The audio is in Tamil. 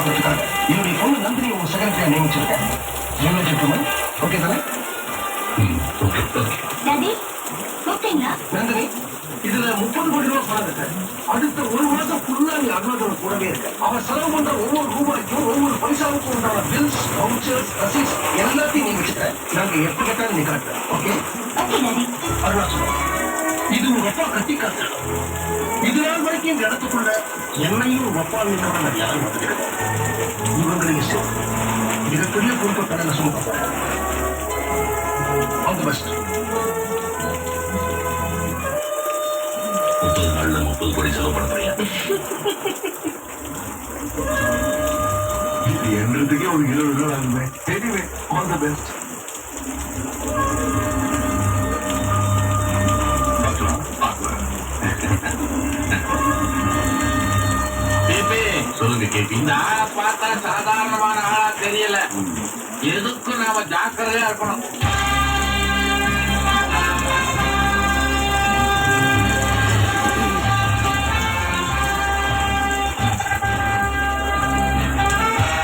பாதுகாக்கிறதுக்காக என்னுடைய பொண்ணு நந்தினி உங்க செக்ரட்டரியா நியமிச்சிருக்கேன். ஓகே தானே? நந்தினி, இதுல 30 கோடி ரூபாய் பணம் இருக்கு. அடுத்த ஒரு மாசம் ஃபுல்லா நீ அருணாச்சோட கூடவே இருக்க. அவன் செலவு பண்ற ஒவ்வொரு ரூபாய்க்கும் ஒவ்வொரு பைசாவுக்கும் உண்டான பில்ஸ், வவுச்சர்ஸ், ரசீட்ஸ் எல்லாத்தையும் நீ வச்சுக்க. நாங்க எப்ப கேட்டாலும் நீ கரெக்ட். ஓகே? அருணாச்சலம், இது உங்க அப்பா கட்டி காத்து. இது நாள் வரைக்கும் இந்த இடத்துக்குள்ள என்னையும் உங்க அப்பா நான் யாரும் வந்துக்கிறேன். இவங்களையும் சரி மிகப்பெரிய பொறுப்பை கடனை சுமக்க போறேன். All the best. 30 நாள்ல 30 கோடி செலவு பண்ண போறியா? இது என்றதுக்கே ஒரு 20 நாள் ஆகுமே. Anyway, all the best. சொல்லுங்க கேபி. ஆளை பார்த்தா சாதாரணமான ஆளா தெரியல. எதுக்கும் நாம ஜாக்கிரதையா இருக்கணும்.